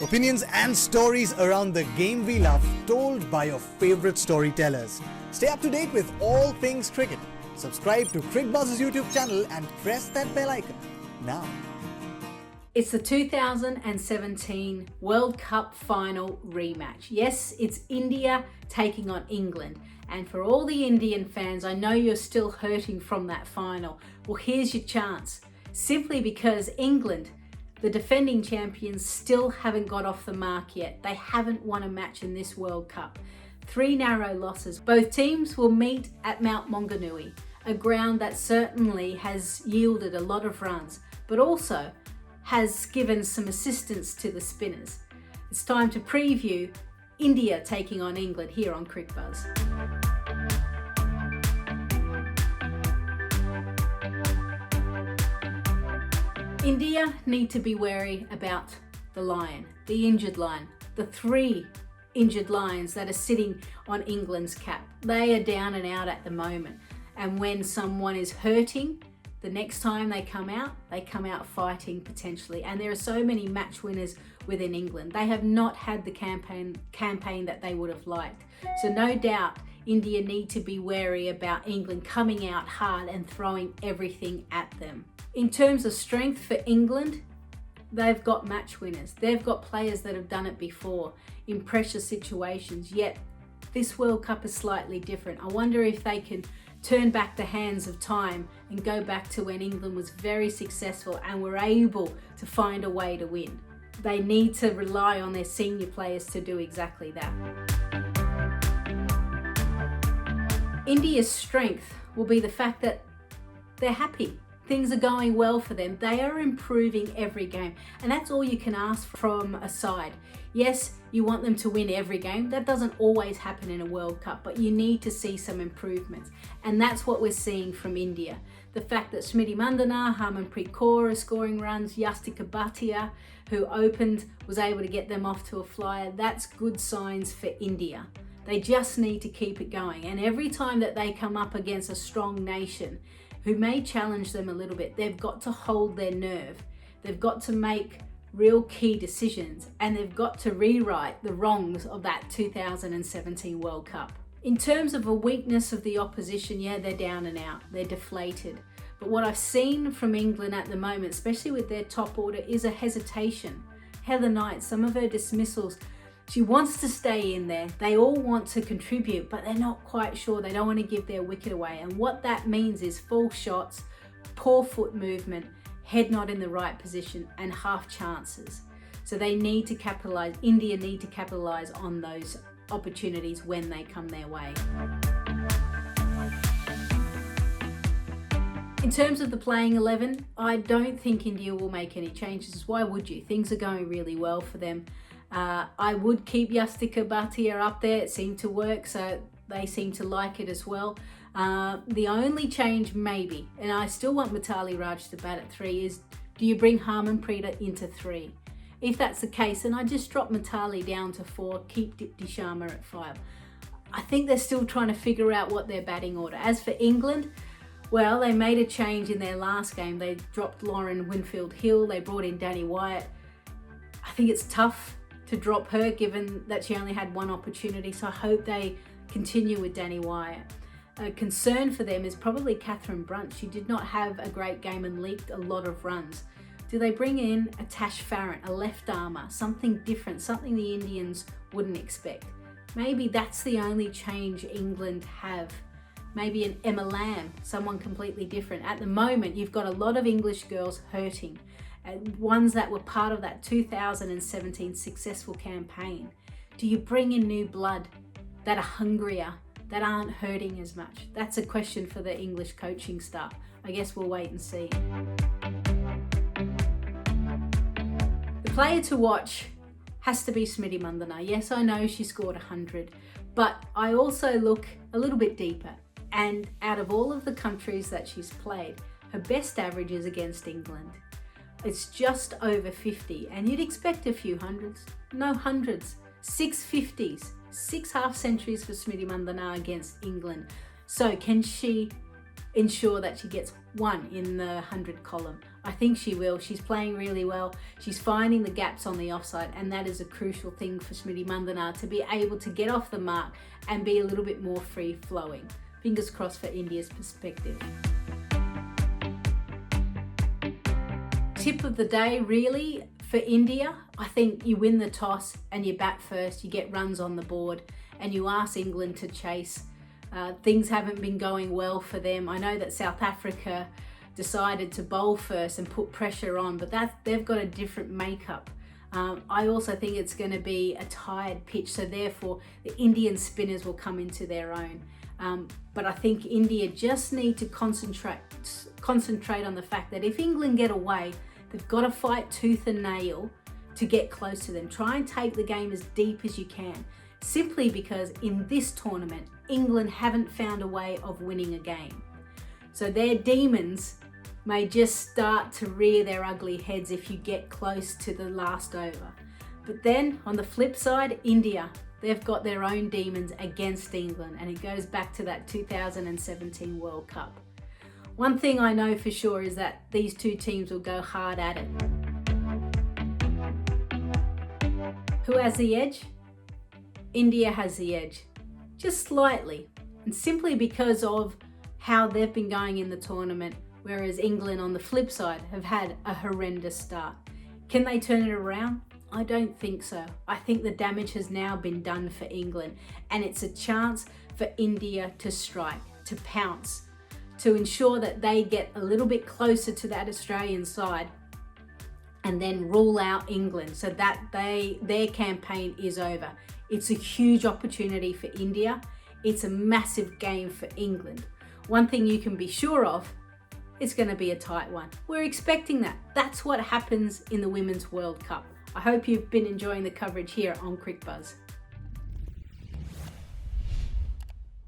Opinions and stories around the game we love, told by your favorite storytellers. Stay up to date with all things cricket. Subscribe to CricBuzz's YouTube channel and press that bell icon now. It's the 2017 World Cup final rematch. Yes, it's India taking on England. And for all the Indian fans, I know you're still hurting from that final. Well, here's your chance. Simply because England, the defending champions, still haven't got off the mark yet. They haven't won a match in this World Cup. 3 narrow losses. Both teams will meet at Mount Maunganui, a ground that certainly has yielded a lot of runs, but also has given some assistance to the spinners. It's time to preview India taking on England here on CricBuzz. India need to be wary about the lion, the injured lion, the 3 injured lions that are sitting on England's cap. They are down and out at the moment. And when someone is hurting, the next time they come out fighting potentially. And there are so many match winners within England. They have not had the campaign that they would have liked. So no doubt India need to be wary about England coming out hard and throwing everything at them. In terms of strength for England, they've got match winners. They've got players that have done it before in pressure situations, yet this World Cup is slightly different. I wonder if they can turn back the hands of time and go back to when England was very successful and were able to find a way to win. They need to rely on their senior players to do exactly that. India's strength will be the fact that they're happy. Things are going well for them. They are improving every game. And that's all you can ask from a side. Yes, you want them to win every game. That doesn't always happen in a World Cup, but you need to see some improvements. And that's what we're seeing from India. The fact that Smriti Mandhana, Harmanpreet Kaur are scoring runs, Yastika Bhatia, who opened, was able to get them off to a flyer. That's good signs for India. They just need to keep it going. And every time that they come up against a strong nation who may challenge them a little bit, they've got to hold their nerve. They've got to make real key decisions, and they've got to rewrite the wrongs of that 2017 World Cup. In terms of a weakness of the opposition, yeah, they're down and out. They're deflated. But what I've seen from England at the moment, especially with their top order, is a hesitation. Heather Knight, some of her dismissals, she wants to stay in there. They all want to contribute, but they're not quite sure. They don't want to give their wicket away. And what that means is false shots, poor foot movement, head not in the right position, and half chances. So they need to capitalise. India need to capitalise on those opportunities when they come their way. In terms of the playing 11, I don't think India will make any changes. Why would you? Things are going really well for them. I would keep Yastika Bhatia up there. It seemed to work, so they seem to like it as well. The only change maybe, and I still want Mithali Raj to bat at 3, is do you bring Harmanpreet into 3? If that's the case, then I just drop Mithali down to 4, keep Dipti Sharma at 5. I think they're still trying to figure out what their batting order. As for England, well, they made a change in their last game. They dropped Lauren Winfield-Hill. They brought in Danni Wyatt. I think it's tough to drop her given that she only had 1 opportunity, so I hope they continue with Danni Wyatt. A concern for them is probably Catherine Brunt. She did not have a great game and leaked a lot of runs. Do they bring in a Tash Farrant, a left armour, something different, something the Indians wouldn't expect? Maybe that's the only change England have. Maybe an Emma Lamb, someone completely different. At the moment, you've got a lot of English girls hurting, ones that were part of that 2017 successful campaign. Do you bring in new blood that are hungrier, that aren't hurting as much? That's a question for the English coaching staff. I guess we'll wait and see. The player to watch has to be Smriti Mandhana. Yes, I know she scored 100, but I also look a little bit deeper. And out of all of the countries that she's played, her best average is against England. It's just over 50, and you'd expect a few hundreds. No hundreds, 6 50s, 6 half centuries for Smriti Mandhana against England. So can she ensure that she gets 1 in the 100 column? I think she will. She's playing really well. She's finding the gaps on the offside, and that is a crucial thing for Smriti Mandhana to be able to get off the mark and be a little bit more free flowing. Fingers crossed for India's perspective. Tip of the day really for India, I think you win the toss and you bat first, you get runs on the board and you ask England to chase. Things haven't been going well for them. I know that South Africa decided to bowl first and put pressure on, but they've got a different makeup. I also think it's going to be a tired pitch, so therefore the Indian spinners will come into their own. But I think India just need to concentrate on the fact that if England get away, they've got to fight tooth and nail to get close to them. Try and take the game as deep as you can, simply because in this tournament, England haven't found a way of winning a game. So their demons may just start to rear their ugly heads if you get close to the last over. But then on the flip side, India, they've got their own demons against England, and it goes back to that 2017 World Cup. One thing I know for sure is that these two teams will go hard at it. Who has the edge? India has the edge, just slightly, and simply because of how they've been going in the tournament, whereas England on the flip side have had a horrendous start. Can they turn it around? I don't think so. I think the damage has now been done for England, and it's a chance for India to strike, to pounce, to ensure that they get a little bit closer to that Australian side and then rule out England so that their campaign is over. It's a huge opportunity for India. It's a massive game for England. One thing you can be sure of, it's going to be a tight one. We're expecting that. That's what happens in the Women's World Cup. I hope you've been enjoying the coverage here on Cricket Buzz.